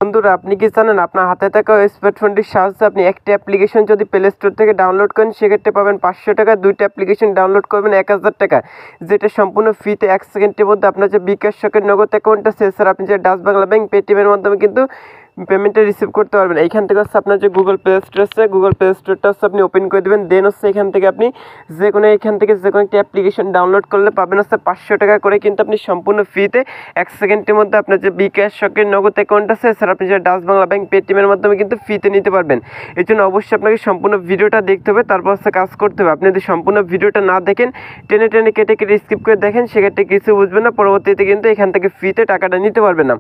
বন্ধুরা আপনি কি জানেন আপনার হাতে থাকা স্মার্টফোনটির সাহায্যে আপনি একটা অ্যাপ্লিকেশন যদি প্লে স্টোর থেকে ডাউনলোড করেন সেক্ষেত্রে পাবেন 500 টাকা, দুইটা অ্যাপ্লিকেশন ডাউনলোড করবেন 1000 টাকা, যেটা সম্পূর্ণ ফ্রিতে 1 সেকেন্ডের মধ্যে আপনার যে বিকাশ শখের নগদ অ্যাকাউন্ট আছে এছাড়া আপনি যে ডাচ বাংলা ব্যাংক পেটিএমের মাধ্যমে কিন্তু পেমেন্টটা রিসিভ করতে পারবেন। এইখান থেকে হচ্ছে আপনার যে গুগল প্লে স্টোর আছে গুগল প্লে স্টোরটা হচ্ছে আপনি ওপেন করে দেবেন, দেন হচ্ছে এখান থেকে আপনি এখান থেকে যে কোনো একটা অ্যাপ্লিকেশন ডাউনলোড করলে পাবেন হচ্ছে 500 টাকা করে, কিন্তু আপনি সম্পূর্ণ ফ্রিতে 1 সেকেন্ডের মধ্যে আপনার যে বিকাশ শখের নগদ অ্যাকাউন্ট আছে এছাড়া আপনি যে ডাচ বাংলা ব্যাংক পেটিএমের মাধ্যমে কিন্তু ফ্রিতে নিতে পারবেন। এর জন্য অবশ্যই আপনাকে সম্পূর্ণ ভিডিওটা দেখতে হবে, তারপর হচ্ছে কাজ করতে হবে। আপনি যদি সম্পূর্ণ ভিডিওটা না দেখেন, টেনে টেনে কেটে কেটে স্কিপ করে দেখেন, সেক্ষেত্রে কিছু বুঝবেন না, পরবর্তীতে কিন্তু এখান থেকে ফ্রিতে টাকাটা নিতে পারবেন না।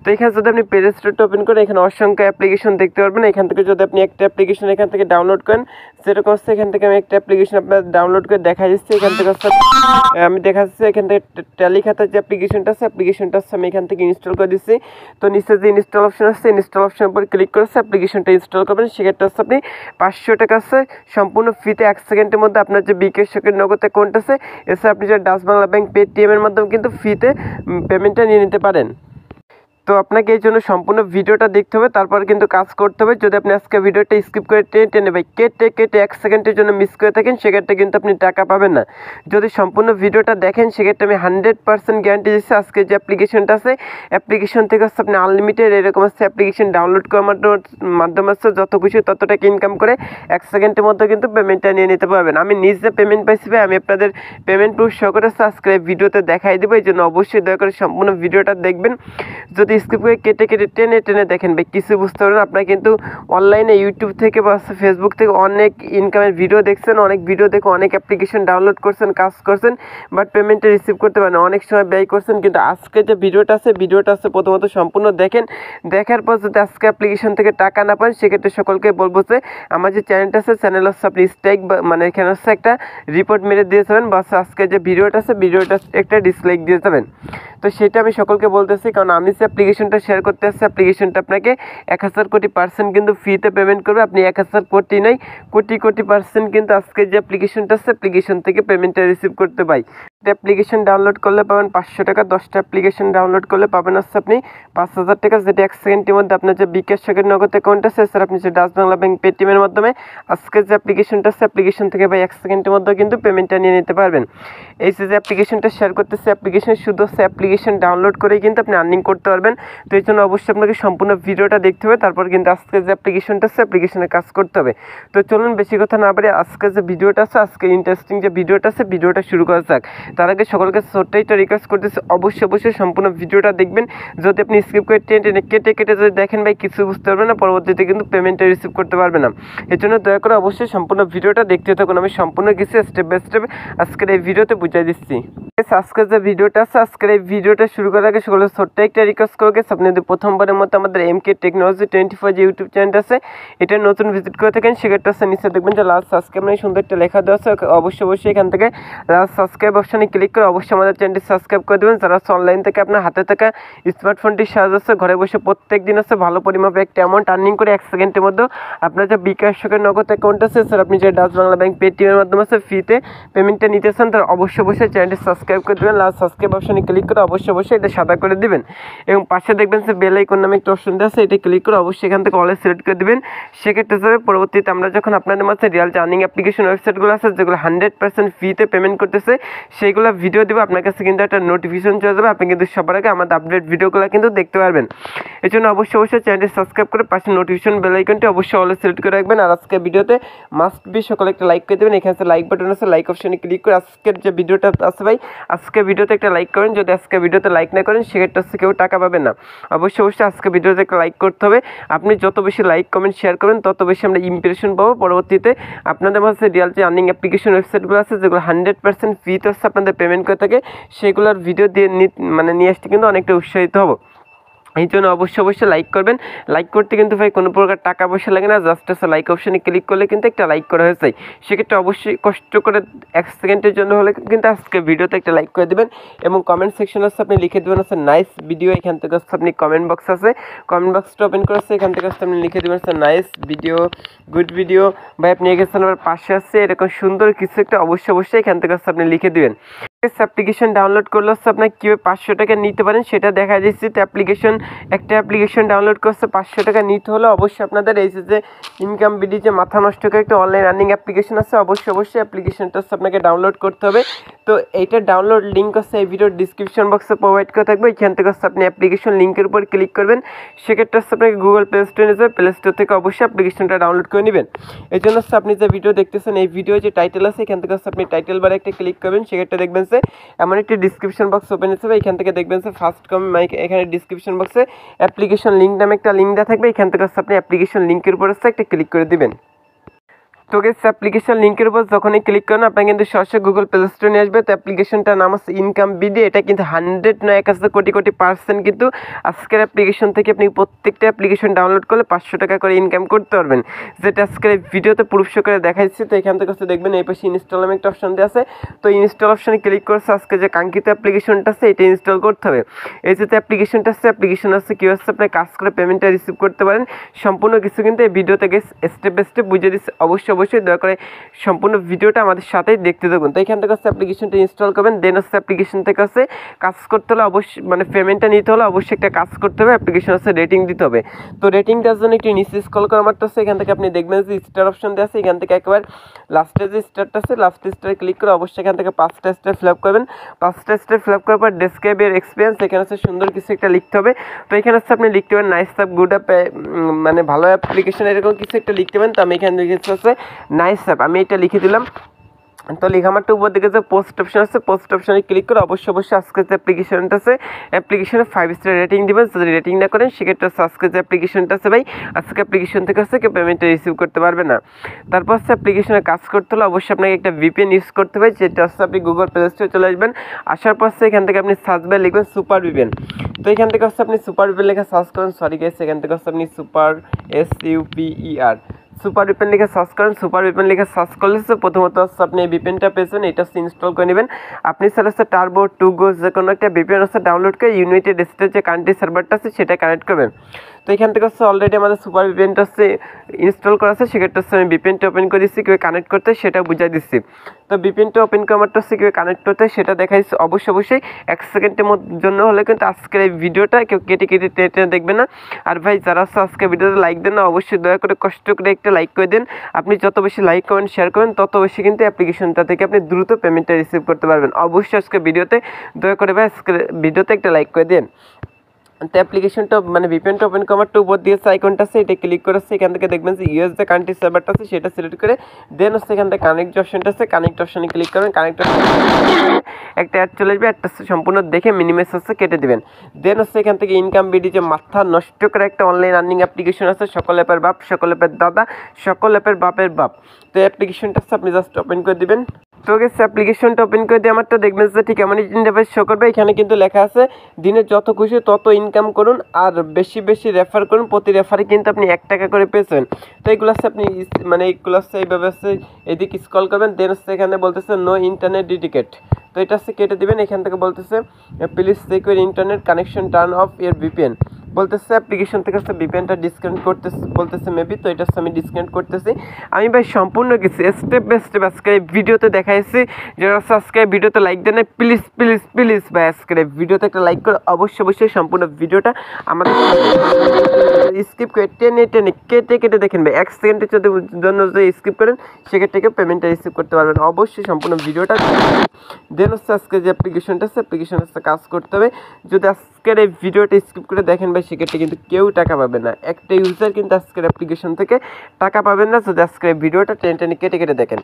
তো এখানে যদি আপনি প্লে স্টোরটা ওপেন করেন এখানে অসংখ্য অ্যাপ্লিকেশন দেখতে পারবেন। এখান থেকে যদি আপনি একটা অ্যাপ্লিকেশন এখান থেকে ডাউনলোড করেন, যেরকম হচ্ছে এখান থেকে আমি একটা অ্যাপ্লিকেশন আপনার ডাউনলোড করে দেখা দিচ্ছি। এখান থেকে হচ্ছে আমি দেখাচ্ছি এখান থেকে ট্যালি খাতার যে অ্যাপ্লিকেশনটা আছে আমি এখান থেকে ইনস্টল করে দিচ্ছি। তো নিচে যে ইনস্টল অপশন আছে ইনস্টল অপশনের উপর ক্লিক করে অ্যাপ্লিকেশনটা ইনস্টল করবেন। সেক্ষেত্রে হচ্ছে আপনি 500 টাকা আছে সম্পূর্ণ ফ্রিতে 1 সেকেন্ডের মধ্যে আপনার যে বিকাশ শখের নগদ অ্যাকাউন্ট আছে এছাড়া আপনি যে ডাচ বাংলা ব্যাংক পেটিএমের মাধ্যমে কিন্তু ফ্রিতে পেমেন্টটা নিয়ে নিতে পারেন। তো আপনাকে এই জন্য সম্পূর্ণ ভিডিওটা দেখতে হবে, তারপর কিন্তু কাজ করতে হবে। যদি আপনি আজকে ভিডিওটা স্কিপ করে টেনে কেটে 1 সেকেন্ডের জন্য মিস করে থাকেন সেক্ষেত্রে কিন্তু আপনি টাকা পাবেন না। যদি সম্পূর্ণ ভিডিওটা দেখেন সেক্ষেত্রে আমি 100% গ্যারান্টি দিচ্ছি আজকে যে অ্যাপ্লিকেশনটা আছে অ্যাপ্লিকেশন থেকে হচ্ছে আপনি আনলিমিটেড এরকম হচ্ছে অ্যাপ্লিকেশন ডাউনলোড করার মাধ্যমে হচ্ছে যত খুশি তত টাকা ইনকাম করে 1 সেকেন্ডের মধ্যে কিন্তু পেমেন্টটা নিয়ে নিতে পারবেন। আমি নিজে পেমেন্ট পাইছি ভাই, আমি আপনাদের পেমেন্ট প্রুফ সহ করে আজকে ভিডিওতে দেখাই দেবো। এই জন্য অবশ্যই দয়া করে সম্পূর্ণ ভিডিওটা দেখবেন। যদি স্কিপ করে কেটে কেটে টেনে টেনে দেখেন ভাই কিছু বুঝতে পারবেন। আপনারা কিন্তু অনলাইনে ইউটিউব থেকে বা ফেসবুক থেকে অনেক ইনকামের ভিডিও দেখছেন, অনেক ভিডিও দেখে অনেক অ্যাপ্লিকেশন ডাউনলোড করছেন, কাজ করছেন, বাট পেমেন্টটা রিসিভ করতে পারেন, অনেক সময় ব্যয় করছেন। কিন্তু আজকে যে ভিডিওটা আছে প্রথমত সম্পূর্ণ দেখেন, দেখার পর যদি আজকে অ্যাপ্লিকেশন থেকে টাকা না পান সেক্ষেত্রে সকলকে বলবো যে আমার যে চ্যানেলটা আছে চ্যানেল হচ্ছে আপনি স্ট্রাইক মানে এখানে হচ্ছে একটা রিপোর্ট মেরে দিয়ে যাবেন, বাস আজকে যে ভিডিওটা আছে ভিডিওটা একটা ডিসলাইক দিয়ে যাবেন। তো সেটা আমি সকলকে বলতেছি, কারণ আমি যে অ্যাপ্লিকেশনটা শেয়ার করতে আসছি অ্যাপ্লিকেশনটা আপনাকে 1000 কোটি পার্সেন্ট কিন্তু ফ্রিতে পেমেন্ট করবে। আপনি 1000 কোটি নয় কোটি পার্সেন্ট কিন্তু আজকে যে অ্যাপ্লিকেশনটা আছে অ্যাপ্লিকেশন থেকে পেমেন্টটা রিসিভ করতে পাই। অ্যাপ্লিকেশন ডাউনলোড করলে পাবেন 500 টাকা, 10টা অ্যাপ্লিকেশন ডাউনলোড করলে পাবেন হচ্ছে আপনি 5000 টাকা, যেটা 1 সেকেন্ডের মধ্যে আপনার যে বিকাশ শখের নগদ অ্যাকাউন্ট আছে স্যার আপনি যে ডাচ বাংলা ব্যাংক পেটিএমের মাধ্যমে আজকে যে অ্যাপ্লিকেশনটা আছে অ্যাপ্লিকেশন থেকে ভাই 1 সেকেন্ডের মধ্যে কিন্তু পেমেন্টটা নিয়ে নিতে পারবেন। এই যে অ্যাপ্লিকেশনটা শেয়ার করতেছে অ্যাপ্লিকেশন শুধু হচ্ছে অ্যাপ্লিকেশন ডাউনলোড করেই কিন্তু আপনি আর্নিং করতে পারবেন। তো এই জন্য অবশ্যই আপনাকে সম্পূর্ণ ভিডিওটা দেখতে হবে, তারপর কিন্তু আজকে যে অ্যাপ্লিকেশনটা আছে অ্যাপ্লিকেশনে কাজ করতে হবে। তো চলুন বেশি কথা না বাড়িয়ে আজকে যে ভিডিওটা আছে আজকে ইন্টারেস্টিং যে ভিডিওটা আছে ভিডিওটা শুরু করা যাক। তার আগে সকলকে ছোট্ট একটা রিকোয়েস্ট করতেছি অবশ্যই সম্পূর্ণ ভিডিওটা দেখবেন। যদি আপনি স্কিপ করে টেনে কেটে যদি দেখেন ভাই কিছু বুঝতে পারবেন না, পরবর্তীতে কিন্তু পেমেন্টটা রিসিভ করতে পারবে না। এর জন্য দয়া করে অবশ্যই সম্পূর্ণ ভিডিওটা দেখতে থাকুন, আমি সম্পূর্ণ কিছু স্টেপ বাই স্টেপ আজকের এই ভিডিওতে বুঝিয়ে দিচ্ছি। আজকের যে ভিডিওটা আছে আজকের এই ভিডিওটা শুরু করার আগে সকলের ছোট্ট একটা রিকোয়েস্ট করবে, আপনি যদি প্রথমবারের মতো আমাদের MK টেকনোলজি 24 যে ইউটিউব চ্যানেলটা আছে এটা নতুন ভিজিট করে থাকেন সেক্ষেত্রে আছে নিচে দেখবেন যে লাস্ট সাবস্ক্রাইব মানে সুন্দর একটা লেখা দেওয়া আছে, অবশ্যই এখান থেকে লাস্ট সাবস্ক্রাইব অপশনে ক্লিক করে অবশ্যই আমাদের চ্যানেলটি সাবস্ক্রাইব করে দেবেন। যারা অনলাইন থেকে আপনার হাতে থাকা স্মার্টফোনটির সাহায্যে আছে ঘরে বসে প্রত্যেক দিন আছে ভালো পরিমাপে একটা অ্যামাউন্ট আর্নিং করে 1 সেকেন্ডের মধ্যে আপনার যে বিকাশ শখের নগদ অ্যাকাউন্ট আছে স্যার আপনি যে ডাচ বাংলা ব্যাংক পেটিএমের মাধ্যমে আছে ফ্রিতে পেমেন্টটা নিতে চান তার অবশ্যই চ্যানেলটি সাবস্ক্রাইব করে দেবেন। লাস্ট সাবস্ক্রাইব অপশনে ক্লিক করে অবশ্যই এটা সাদা করে দিবেন এবং পাশে দেখবেন যে বেল আইকন নামে একটা অপশন আছে এটা ক্লিক করে অবশ্যই এখান থেকে অলে সিলেক্ট করে দিবেন। সেক্ষেত্রে যাবে পরবর্তীতে আমরা যখন আপনাদের মাঝে রিয়েল আর্নিং অ্যাপ্লিকেশন ওয়েবসাইটগুলো আছে যেগুলো 100% ফ্রিতে পেমেন্ট করতেছে সেইগুলো ভিডিও দেবো আপনার কাছে কিন্তু একটা নোটিফিকেশন চলে যাবে, আপনি কিন্তু সবার আগে আমাদের আপডেট ভিডিওগুলো কিন্তু দেখতে পারবেন। এই জন্য অবশ্যই চ্যানেলটি সাবস্ক্রাইব করে পাশে নোটিফিকেশন বেল আইকনটি অবশ্যই অলে সিলেক্ট করে রাখবেন। আর আজকে ভিডিওতে মাস্ট বি সকলে একটা লাইক করে দেবেন, এখানে লাইক বাটন আছে লাইক অপশনে ক্লিক করে আজকের যে ভিডিওটা আছে ভাই আজকে ভিডিওতে একটা লাইক করেন। যদি আজকে ভিডিওতে লাইক না করেন সেক্ষেত্রে হচ্ছে কেউ টাকা পাবেন না। অবশ্যই আজকে ভিডিওতে একটা লাইক করতে হবে। আপনি যত বেশি লাইক কমেন্ট শেয়ার করবেন তত বেশি আমরা ইমপ্রেশন পাবো। পরবর্তীতে আপনাদের মাঝে রিয়েল যে আর্নিং অ্যাপ্লিকেশন ওয়েবসাইটগুলো আছে যেগুলো 100% ফ্রিতে হচ্ছে আপনাদের পেমেন্ট করে থাকে সেগুলোর ভিডিও দিয়ে নিয়ে আসতে কিন্তু অনেকটা উৎসাহিত হবো। এই জন্য অবশ্যই লাইক করবেন। লাইক করতে কিন্তু ভাই কোনো প্রকার টাকা পয়সা লাগে না, জাস্ট আছে লাইক অপশনে ক্লিক করলে কিন্তু একটা লাইক করা হয়ে যায়। সেক্ষেত্রে অবশ্যই কষ্ট করে 1 সেকেন্ডের জন্য হলে কিন্তু আজকে ভিডিওতে একটা লাইক করে দেবেন এবং কমেন্ট সেকশন আছে আপনি লিখে দেবেন আছে নাইস ভিডিও। এখান থেকে হচ্ছে আপনি কমেন্ট বক্স আছে কমেন্ট বক্সটা ওপেন করে এখান থেকে হচ্ছে আপনি লিখে দেবেন আছে নাইস ভিডিও গুড ভিডিও ভাই আপনি এগেছেন আমার পাশে আসছে এরকম সুন্দর কিছু একটা অবশ্যই এখান থেকে হচ্ছে আপনি লিখে দেবেন। অ্যাপ্লিকেশন ডাউনলোড করলে হচ্ছে আপনার কীভাবে 500 টাকা নিতে পারেন সেটা দেখা দিচ্ছি। তো একটা অ্যাপ্লিকেশন ডাউনলোড করছে 500 টাকা নিতে হলে অবশ্যই আপনাদের এই যে ইনকাম বিডি যে মাথা নষ্ট করে একটা অনলাইন আর্নিং অ্যাপ্লিকেশন আছে, অবশ্যই অ্যাপ্লিকেশনটা হচ্ছে আপনাকে ডাউনলোড করতে হবে। তো এইটার ডাউনলোড লিঙ্ক হচ্ছে এই ভিডিওর ডিসক্রিপশন বক্সে প্রোভাইড করে থাকবে। এখান থেকে হচ্ছে আপনি অ্যাপ্লিকেশন লিঙ্কের উপর ক্লিক করবেন, সেক্ষেত্রে হচ্ছে আপনাকে গুগল প্লে স্টোরে নিয়ে যাবে, প্লে স্টোর থেকে অবশ্যই অ্যাপ্লিকেশনটা ডাউনলোড করে নেবেন। এই জন্য হচ্ছে আপনি যে ভিডিও দেখতেছেন এই ভিডিও যে টাইটেল আছে এখান থেকে হচ্ছে আপনি টাইটেল বারে একটা ক্লিক করবেন, সেক্ষেত্রে দেখবেন যে এমন একটি ডিসক্রিপশন বক্স ওপেন হচ্ছে। এখান থেকে দেখবেন যে ফার্স্ট কমেন্ট এখানে ডিসক্রিপশন বক্সে অ্যাপ্লিকেশন লিঙ্ক নামে একটা লিঙ্ক দেওয়া থাকবে। এখান থেকে হচ্ছে আপনি অ্যাপ্লিকেশন লিঙ্কের উপর হচ্ছে একটা ক্লিক করে দিবেন। তো গেস অ্যাপ্লিকেশন লিঙ্কের উপর যখনই ক্লিক করেন আপনার কিন্তু সরাসরি গুগল প্লে স্টোরে নিয়ে আসবে। তো অ্যাপ্লিকেশনটার নাম হচ্ছে ইনকাম বিডি। এটা কিন্তু 100 নয় 1000 কোটি পার্সেন্ট কিন্তু আজকের অ্যাপ্লিকেশন থেকে আপনি প্রত্যেকটা অ্যাপ্লিকেশন ডাউনলোড করলে 500 টাকা করে ইনকাম করতে পারবেন, যেটা আজকের ভিডিওতে প্রুফ করে দেখাচ্ছি। তো এখান থেকে হচ্ছে দেখবেন এই পাশে ইনস্টল নামে একটা অপশন দেওয়া আছে। তো ইনস্টল অপশনে ক্লিক করছে আজকে যে কাঙ্ক্ষিত অ্যাপ্লিকেশনটা আছে এটা ইনস্টল করতে হবে। এই যে অ্যাপ্লিকেশনটা আছে অ্যাপ্লিকেশন আছে কী হচ্ছে আপনি কাজ করে পেমেন্টটা রিসিভ করতে পারেন, সম্পূর্ণ কিছু কিন্তু এই ভিডিওতে গেস স্টেপ বাই স্টেপ বুঝিয়ে দিচ্ছে। অবশ্যই দয়া করে সম্পূর্ণ ভিডিওটা আমাদের সাথেই দেখতে থাকুন। তো এখান থেকে হচ্ছে অ্যাপ্লিকেশনটা ইনস্টল করবেন, দেন হচ্ছে অ্যাপ্লিকেশন থেকে হচ্ছে কাজ করতে হলে অবশ্যই মানে পেমেন্টটা নিতে হলে অবশ্যই একটা কাজ করতে হবে, অ্যাপ্লিকেশন হচ্ছে রেটিং দিতে হবে। তো রেটিং দেওয়ার জন্য একটি নিচে স্ক্রল করা মাত্র হচ্ছে এখান থেকে আপনি দেখবেন যে স্টার অপশন দেওয়া আছে। এখান থেকে একবার লাস্টে যে স্টারটা আছে লাস্ট স্টারে ক্লিক করে অবশ্যই এখান থেকে 5টা স্টার ফিল আপ করবেন। 5টা স্টার ফিল আপ করার পর ডেসক্রাইবের এক্সপিরিয়েন্স এখানে হচ্ছে সুন্দর কিছু একটা লিখতে হবে। তো এখানে হচ্ছে আপনি লিখতে পারেন নাইস অ্যাপ, গুড অ্যাপ, মানে ভালো অ্যাপ্লিকেশন এরকম কিছু একটা লিখতে পারেন। তো আমি এখানে লিখেছি হচ্ছে নাইস অ্যাপ, আমি এটা লিখে দিলাম। তো লেখা আমার উপর দিকে যে পোস্ট অপশন আছে পোস্ট অপশনে ক্লিক করে অবশ্যই আজকে যে অ্যাপ্লিকেশনটা আছে অ্যাপ্লিকেশনে 5 স্টার রেটিং দিবেন। যদি রেটিং না করেন সেক্ষেত্রে আজকে যে অ্যাপ্লিকেশনটা আছে ভাই আজকে অ্যাপ্লিকেশন থেকে হচ্ছে কেউ পেমেন্টটা রিসিভ করতে পারবে না। তারপর হচ্ছে অ্যাপ্লিকেশনে কাজ করতে হলে অবশ্যই আপনাকে একটা ভিপিএন ইউজ করতে হবে, যেটা হচ্ছে আপনি গুগল প্লে স্টোরে চলে আসবেন। আসার পর হচ্ছে এখান থেকে আপনি সার্চ বারে লিখবেন সুপার ভিপিএন। তো এখান থেকে হচ্ছে আপনি সুপার ভিপিএন লেখা সার্চ করেন, সরি গাইস এখান থেকে হচ্ছে আপনি সুপার SUPER সুপার ভিপিএন লিখে সার্চ করেন। সুপার ভিপিএন লিখে সার্চ করলে প্রথমত হচ্ছে আপনি এই ভিপিএনটা পেয়েছেন, এটা হচ্ছে ইনস্টল করে নেবেন। আপনি স্যার হচ্ছে টার্বো 2 গো যে কোনো একটা ভিপিএন হচ্ছে ডাউনলোড করে ইউনাইটেড স্টেটস যে কান্ট্রি সার্ভারটা আছে সেটা কানেক্ট করবেন। তো এখান থেকে হচ্ছে অলরেডি আমাদের সুপার ভিপিএনটা হচ্ছে ইনস্টল করা আছে, সেক্ষেত্রে হচ্ছে আমি ভিপিএনটা ওপেন করে দিচ্ছি, কীভাবে কানেক্ট করতে সেটা বুঝাই দিচ্ছি। তো ভিপিএনটা ওপেন করাটা হচ্ছে কীভাবে কানেক্ট করতে সেটা দেখাইছি। অবশ্যই 1 সেকেন্ডের জন্য হলে কিন্তু আজকের এই ভিডিওটা কেউ কেটে দেখবে না। আর ভাই যারা হচ্ছে আজকে ভিডিওতে লাইক দেন না অবশ্যই দয়া করে কষ্ট করে একটা লাইক করে দেন। আপনি যত বেশি লাইক করেন শেয়ার করেন তত বেশি কিন্তু অ্যাপ্লিকেশনটা থেকে আপনি দ্রুত পেমেন্টটা রিসিভ করতে পারবেন। অবশ্যই আজকে ভিডিওতে দয়া করে ভাই আজকে ভিডিওতে একটা লাইক করে দেন। তো অ্যাপ্লিকেশনটা মানে ভিপিএনটা ওপেন করার উপর দিয়ে আইকনটা আছে এটা ক্লিক করে এখান থেকে দেখবেন যে ইউএস যে কান্ট্রি সার্ভারটা আছে সেটা সিলেক্ট করে দেন হচ্ছে এখান থেকে কানেক্ট যে অপশনটা আছে কানেক্ট অপশনে ক্লিক করবেন। কানেক্ট একটা অ্যাড চলে আসবে, একটা সম্পূর্ণ দেখে মিনিমাইজ হচ্ছে কেটে দেবেন। দেন হচ্ছে এখান থেকে ইনকাম বিডি যে মাথা নষ্ট করে একটা অনলাইন আর্নিং অ্যাপ্লিকেশন আছে, সকল অ্যাপের বাপ সকল অ্যাপের দাদা সকল অ্যাপের বাপের বাপ। তো অ্যাপ্লিকেশনটা হচ্ছে আপনি জাস্ট ওপেন করে দিবেন। তো গেছে অ্যাপ্লিকেশনটা ওপেন করে দিয়ে আমারটা দেখবেন যে ঠিক এমন ইন্টারফেস শো করবে। এখানে কিন্তু লেখা আছে দিনে যত খুশি তত ইনকাম করুন আর বেশি রেফার করুন, প্রতি রেফারে কিন্তু আপনি 1 টাকা করে পেয়েছেন। তো এইগুলো হচ্ছে আপনি মানে এইগুলো হচ্ছে এইভাবে হচ্ছে এদিকে স্ক্রল করবেন। দেন হচ্ছে এখানে বলতেছে নো ইন্টারনেট ডেডিকেট, তো এটা হচ্ছে কেটে দিবেন। এখান থেকে বলতেছে please check your internet connection turn off your VPN, বলতেছে অ্যাপ্লিকেশন থেকে হচ্ছে ভিপিএনটা ডিসকানেক্ট করতেছে বলতেছে মেবি। তো এটা হচ্ছে আমি ডিসকানেক্ট করতেছি। আমি ভাই সম্পূর্ণ কিছু স্টেপ বাই স্টেপ আজকে ভিডিওতে দেখাইছি। যারা আজকে ভিডিওতে লাইক দেন না প্লিজ ভাই আজকে ভিডিওতে একটা লাইক করে অবশ্যই সম্পূর্ণ ভিডিওটা আমাদের স্কিপ করে টেনে কেটে দেখেন ভাই 1 সেকেন্ডের জন্য যদি স্কিপ করেন সেক্ষেত্রে পেমেন্টটা রিসিভ করতে পারবেন। অবশ্যই সম্পূর্ণ ভিডিওটা দেন হচ্ছে আজকে যে অ্যাপ্লিকেশনটা আছে অ্যাপ্লিকেশন হচ্ছে কাজ করতে হবে। যদি আজকের এই ভিডিওটা স্কিপ করে দেখেন ভাই সেক্ষেত্রে কিন্তু কেউ টাকা পাবে না, একটা ইউজার কিন্তু আজকের অ্যাপ্লিকেশন থেকে টাকা পাবেন না যদি আজকের ভিডিওটা টেনে কেটে দেখেন।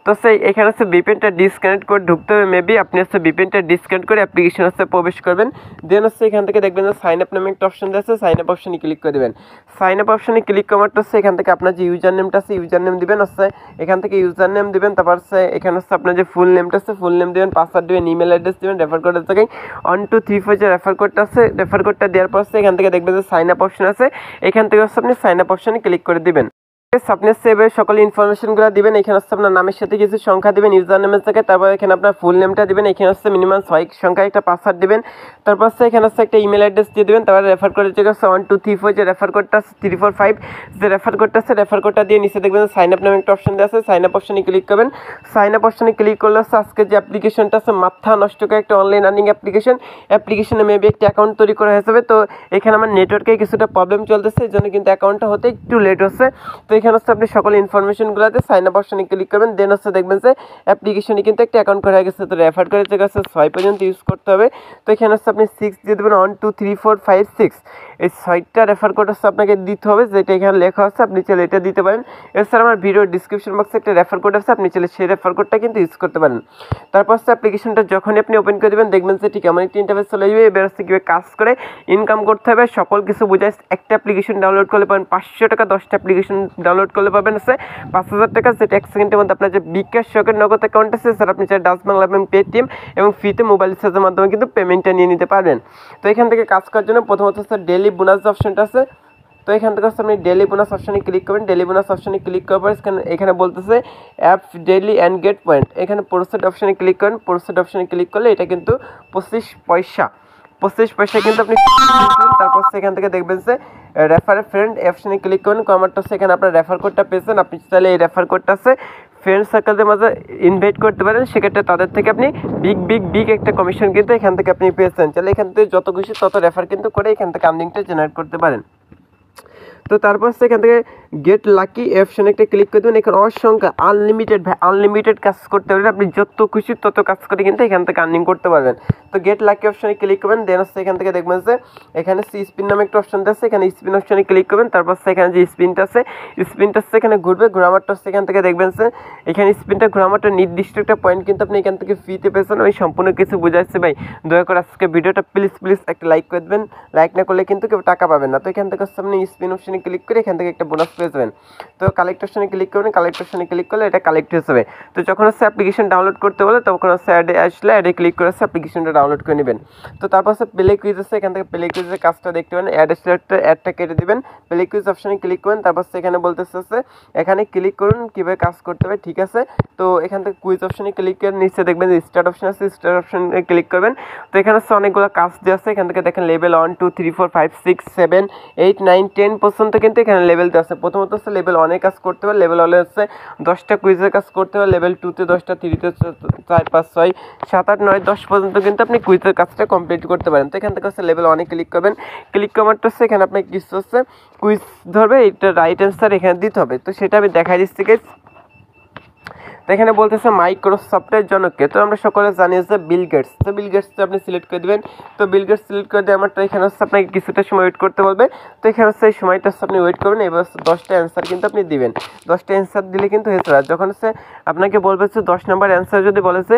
তো সেই এখানে হচ্ছে ভিপিএনটা ডিসকানেক্ট করে ঢুকতে হবে মেবি। আপনি হচ্ছে ভিপিএনটা ডিসকানেক্ট করে অ্যাপ্লিকেশন হচ্ছে প্রবেশ করবেন। দেন হচ্ছে এখান থেকে দেখবেন যে সাইন আপ নামে একটা অপশন আছে, সাইন আপ অপশনে ক্লিক করে দেবেন। সাইন আপ অপশনে ক্লিক করার হচ্ছে এখান থেকে আপনার যে ইউজার নেমটা আছে ইউজার নেম দিবেন, হচ্ছে এখান থেকে ইউজার নেম দিবেন। তারপর হচ্ছে এখানে হচ্ছে আপনার যে ফুল নেমটা আছে ফুল নেম দিবেন, পাসওয়ার্ড দিবেন, ইমেল অ্যাড্রেস দিবেন, রেফার কোডের জায়গায় 1234 যে রেফার কোডটা আছে রেফার কোডটা দেওয়ার পর হচ্ছে এখান থেকে দেখবেন যে সাইন আপ অপশন আছে, এখান থেকে হচ্ছে আপনি সাইন আপ অপশনে ক্লিক করে দিবেন। আপনি সেভে সকল ইনফরমেশনগুলো দিবেন। এখানে হচ্ছে আপনার নামের সাথে কিছু সংখ্যা দিবেন ইউজার নেমের জায়গায়, তারপর এখানে আপনার ফুল নেমটা দিবেন, এখানে হচ্ছে মিনিমাম 6 সংখ্যা একটা পাসওয়ার্ড দিবেন, তারপর হচ্ছে এখানে হচ্ছে একটা ইমেল অ্যাড্রেস দিয়ে দিবেন, তারপর রেফার কোড হচ্ছে 1234 যে রেফার কোডটা আছে 345 যে রেফার কোডটা আছে রেফার কোডটা দিয়ে নিচে দেখবেন সাইন আপ নামে একটা অপশন দেওয়া আছে, সাইন আপ অপশনে ক্লিক করবেন। সাইন আপ অপশনে ক্লিক করলে হচ্ছে আজকে যে অ্যাপ্লিকেশনটা আছে মাথা নষ্ট করে একটা অনলাইন আর্নিং অ্যাপ্লিকেশনে মেবি একটা অ্যাকাউন্ট তৈরি করা হয়ে যাবে। তো এখানে আমার নেটওয়ার্কে কিছুটা প্রবলেম চলতেছে, এই জন্য কিন্তু অ্যাকাউন্টটা হতে একটু লেট হচ্ছে। তো এখানে হচ্ছে আপনি সকল ইনফরমেশনগুলোতে সাইন আপ অপশনে ক্লিক করবেন, দেন হচ্ছে দেখবেন যে অ্যাপ্লিকেশনে কিন্তু একটা অ্যাকাউন্ট করা গেছে। তো রেফার করে যে হচ্ছে 6 পর্যন্ত ইউজ করতে হবে। তো এখানে হচ্ছে আপনি 6 দিয়ে দেবেন, 1 2 3 4 5 6 এই 6টা রেফার কোড হচ্ছে আপনাকে দিতে হবে, যেটা এখানে লেখা আছে আপনি চাইলে এটা দিতে পারেন। এছাড়া আমার ভিডিও ডিসক্রিপশন বক্সে একটা রেফার কোড আছে, আপনি চাইলে সেই রেফার কোডটা কিন্তু ইউজ করতে পারেন। তারপর হচ্ছে অ্যাপ্লিকেশনটা যখনই আপনি ওপেন করে দেবেন দেখবেন যে ঠিক এমন একটা ইন্টারফেস চলে যাবে। এবার হচ্ছে কীভাবে কাজ করে ইনকাম করতে হবে সকল কিছু বোঝায়। একটা অ্যাপ্লিকেশন ডাউনলোড করলে পাবেন 500 টাকা, 10টা অ্যাপ্লিকেশন ডাউনলোড করলে পাবেন হচ্ছে 5000 টাকা, যেটা 1 সেকেন্ডের মধ্যে আপনার যে বিকাশ শখের নগদ অ্যাকাউন্ট আছে স্যার আপনি চাই ডাচ বাংলা এবং পেটিএম এবং ফ্রিতে মোবাইল রিচার্জের মাধ্যমে কিন্তু পেমেন্টটা নিয়ে নিতে পারবেন। তো এখান থেকে কাজ করার জন্য প্রথমত হচ্ছে ডেইলি বোনাস যে অপশনটা আছে, তো এখান থেকে হচ্ছে আপনি ডেইলি বোনাস অপশনে ক্লিক করবেন। ডেইলি বোনাস অপশনে ক্লিক করার পর এখানে বলতেছে app daily and get point, এখানে প্রসেড অপশনে ক্লিক করেন। প্রসেড অপশনে ক্লিক করলে এটা কিন্তু 25 পয়সা কিন্তু আপনি তারপর সেখান থেকে দেখবেন যে রেফার ফ্রেন্ড অপশনে ক্লিক করুন। কমারটা সেখানে আপনার রেফার কোডটা পেয়েছেন, আপনি চাইলে এই রেফার কোডটা আছে ফ্রেন্ড সার্কেলদের মাঝে ইনভাইট করতে পারেন, সেক্ষেত্রে তাদের থেকে আপনি বিগ একটা কমিশন কিন্তু এখান থেকে আপনি পেয়েছেন। চাইলে এখান থেকে যত খুশি তত রেফার কিন্তু করে এখান থেকে আর্নিংটা জেনারেট করতে পারেন। তো তারপর সেখান থেকে গেট লাকি অপশনে একটা ক্লিক করে দেবেন। এখানে অসংখ্য আনলিমিটেড কাজ করতে পারবেন, আপনি যত খুশি তত কাজ করে কিন্তু এখান থেকে আর্নিং করতে পারবেন। তো গেট লাকি অপশনে ক্লিক করবেন, দেন হচ্ছে এখান থেকে দেখবেন যে এখানে স্পিন নামে একটা অপশন আছে, এখানে স্পিন অপশনে ক্লিক করবেন। তারপর সেখানে যে স্পিনটা আছে এখানে ঘুরবে, ঘোরামারটা হচ্ছে এখান থেকে দেখবেন যে এখানে স্পিনটা ঘোরামারটা নির্দিষ্ট একটা পয়েন্ট কিন্তু আপনি এখান থেকে ফ্রিতে পেয়েছেন। আমি সম্পূর্ণ কিছু বুঝাচ্ছি ভাই, দয়া করে আজকে ভিডিওটা প্লিজ একটা লাইক করে দেবেন, লাইক না করলে কিন্তু কেউ টাকা পাবেন না। তো এখান থেকে হচ্ছে আপনি স্পিন অপশনে ক্লিক করে এখান থেকে একটা বোনাস পেয়ে যাবেন। তো কালেক্ট অপশনে ক্লিক করবেন, কালেক্ট অপশনে ক্লিক করলে এটা কালেক্ট হয়ে যাবে। তো যখন হচ্ছে অ্যাপ্লিকেশন ডাউনলোড করতে বলে তখন হচ্ছে অ্যাডে আসলে অ্যাডে ক্লিক করে হচ্ছে অ্যাপ্লিকেশনটা ডাউনলোড করে নেবেন। তো তারপর হচ্ছে প্লে কুইজ আছে, এখান থেকে প্লে কুইজের কাজটা দেখতে পাবেন। অ্যাডটা কেটে দিবেন, প্লে কুইজ অপশনে ক্লিক করবেন। তারপর সেখানে বলতেছে এখানে ক্লিক করুন কীভাবে কাজ করতে হবে, ঠিক আছে। তো এখান থেকে কুইজ অপশনে ক্লিক করে নিচে দেখবেন স্টার্ট অপশন আছে, স্টার্ট অপশনে ক্লিক করবেন। তো এখানে হচ্ছে অনেকগুলো কাজ দেওয়া আছে, এখান থেকে দেখেন লেভেল 1 2 3 4 5 6 7 8 9 10 পর্যন্ত কিন্তু এখানে লেভেল দেওয়া আছে। প্রথমত হচ্ছে লেভেল 1 কাজ করতে হবে, লেভেল 1 হচ্ছে 10টা কুইজের কাজ করতে হবে, লেভেল 2তে 10টা, 3তে 4 5 6 7 8 9 10 পর্যন্ত কিন্তু আপনি কুইজের কাজটা কমপ্লিট করতে পারেন। তো এখান থেকে হচ্ছে লেভেল 1 ক্লিক করবেন, ক্লিক করারটা হচ্ছে এখানে আপনার কিছু হচ্ছে কুইজ ধরবে, এটা রাইট অ্যান্সার এখানে দিতে হবে। তো সেটা আমি দেখাই দিচ্ছি গাইস। তো এখানে বলতেছে মাইক্রোসফটের জনককে, তো আমরা সকলে জানি যে বিল গেটস। তো বিল গেটস আপনি সিলেক্ট করে দেবেন। তো বিল গেটস সিলেক্ট করে দিয়ে আমারটা এখানে হচ্ছে আপনাকে কিছুটা সময় ওয়েট করতে বলবে। তো এখানে হচ্ছে এই সময়টা হচ্ছে আপনি ওয়েট করবেন, এবার 10টা অ্যান্সার কিন্তু আপনি দিবেন। 10টা অ্যান্সার দিলে কিন্তু হয়েছে। যখন হচ্ছে আপনাকে বলবে যে 10 নম্বর অ্যান্সার যদি বলে যে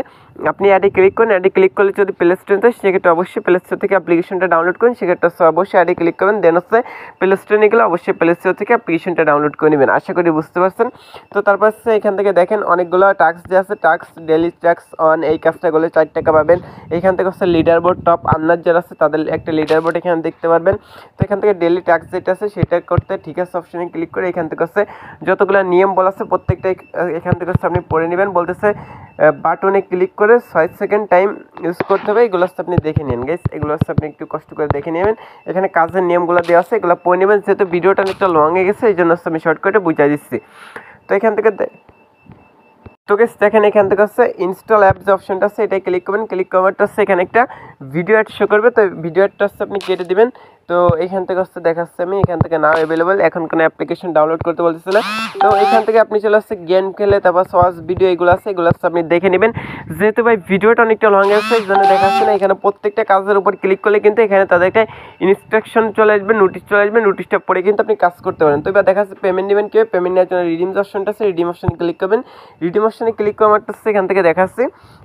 আপনি অ্যাডে ক্লিক করেন, অ্যাডে ক্লিক করলে যদি প্লে স্টোরে থাকে সেক্ষেত্রে অবশ্যই প্লে স্টোর থেকে অ্যাপ্লিকেশনটা ডাউনলোড করেন, সেক্ষেত্রে অবশ্যই অ্যাডে ক্লিক করবেন। দেন হচ্ছে প্লে স্টোরে নিয়ে গেলে অবশ্যই প্লে স্টোর থেকে অ্যাপ্লিকেশনটা ডাউনলোড করে নেবেন। আশা করি বুঝতে পারছেন। তো তারপর হচ্ছে এখান থেকে দেখেন অনেকগুলো টাস্ক যে আছে, টাস্ক ডেইলি টাস্ক অন, এই কাজটা করলে 4 টাকা পাবেন। এখান থেকে হচ্ছে লিডার বোর্ড টপ আর্নার যারা আছে তাদের একটা লিডার বোর্ড এখানে দেখতে পারবেন। তো এখান থেকে ডেইলি টাস্ক যেটা আছে সেটা করতে ঠিক আছে অপশনে ক্লিক করে এখান থেকে হচ্ছে যতগুলো নিয়ম বলা আছে প্রত্যেকটা এখান থেকে হচ্ছে আপনি পড়ে নেবেন। বলতেছে বাটনে ক্লিক করে 6 সেকেন্ড টাইম ইউজ করতে হবে, এগুলো হচ্ছে আপনি দেখে নিন গাইস, এগুলো হচ্ছে আপনি একটু কষ্ট করে দেখে নেবেন। এখানে কাজের নিয়মগুলো দেওয়া আছে, এগুলো পড়ে নেবেন। যেহেতু ভিডিওটা অনেকটা লং হয়ে গেছে এই জন্য হচ্ছে আমি শর্টকাটে বুঝিয়ে দিচ্ছি। তো এখান থেকে তো গাইস দেখেন এখান থেকে হচ্ছে ইনস্টল অ্যাপ যে অপশনটা আছে এটাই ক্লিক করবেন। ক্লিক করারটা হচ্ছে এখানে একটা ভিডিও অ্যাড শো করবে, তো ভিডিও অ্যাডটা হচ্ছে আপনি কেটে দিবেন। তো এখান থেকে হচ্ছে দেখাচ্ছে আমি এখান থেকে নাও অ্যাভেলেবল, এখন কোনো অ্যাপ্লিকেশন ডাউনলোড করতে বলতেছে না। তো এখান থেকে আপনি চলে আসছে গেম খেলে, তারপর সস ভিডিও এগুলো আছে, এগুলো হচ্ছে আপনি দেখে নেবেন। যেহেতু ভাই ভিডিওটা অনেকটা লং আছে এই জন্য দেখাচ্ছে না। এখানে প্রত্যেকটা কাজের উপর ক্লিক করলে কিন্তু এখানে তাদের একটা ইনস্ট্রাকশন চলে আসবে, নোটিশ চলে আসবে, নোটিশটা পড়ে কিন্তু আপনি কাজ করতে পারেন। তো এবার দেখাচ্ছে পেমেন্ট নেবেন কীভাবে, পেমেন্ট নেওয়ার জন্য রিডিম অপশনটা আছে, রিডিম অপশনে ক্লিক করবেন। রিডিম অপশনে ক্লিক করার হচ্ছে এখান থেকে দেখাচ্ছি,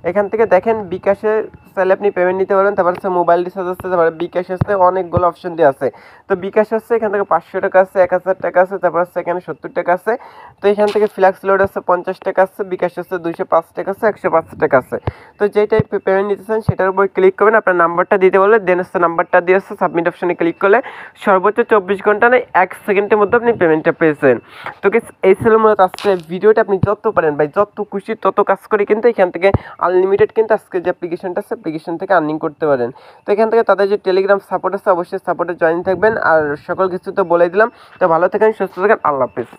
এখান থেকে দেখেন বিকাশে চাইলে আপনি পেমেন্ট নিতে পারেন, তারপর হচ্ছে মোবাইল রিচার্জ আসছে, তারপরে বিকাশ আসছে, অনেকগুলো অপশন অপশন দিয়ে আছে। তো বিকাশ হচ্ছে এখান থেকে 500 টাকা আছে, 1000 টাকা আছে, তারপর হচ্ছে এখানে 70 টাকা আছে। তো এখান থেকে ফ্ল্যাক্স লোড আছে 50 টাকা আছে, বিকাশ হচ্ছে 205 টাকা আছে, 105 টাকা আছে। তো যেই টাইপ পেমেন্ট নিতে চান সেটার উপর ক্লিক করবেন, আপনার নাম্বারটা দিতে বলে দেন হচ্ছে নাম্বারটা দিয়ে হচ্ছে সাবমিট অপশনে ক্লিক করলে সর্বোচ্চ 24 ঘন্টা নয় 1 সেকেন্ডের মধ্যে আপনি পেমেন্টটা পেয়েছেন। তো এই ছিল মূলত আজকে ভিডিওটা। আপনি যত পারেন ভাই, যত খুশি তত কাজ করে কিন্তু এখান থেকে আনলিমিটেড কিন্তু আজকে যে অ্যাপ্লিকেশনটা আছে অ্যাপ্লিকেশন থেকে আর্নিং করতে পারেন। তো এখান থেকে তাদের যে টেলিগ্রাম সাপোর্ট আছে অবশ্যই সাপোর্টে জয়েন থাকবেন। আর সকল কিছু তো বলে দিলাম। তো ভালো থাকেন, সুস্থ থাকেন, আল্লাহ হাফেজ।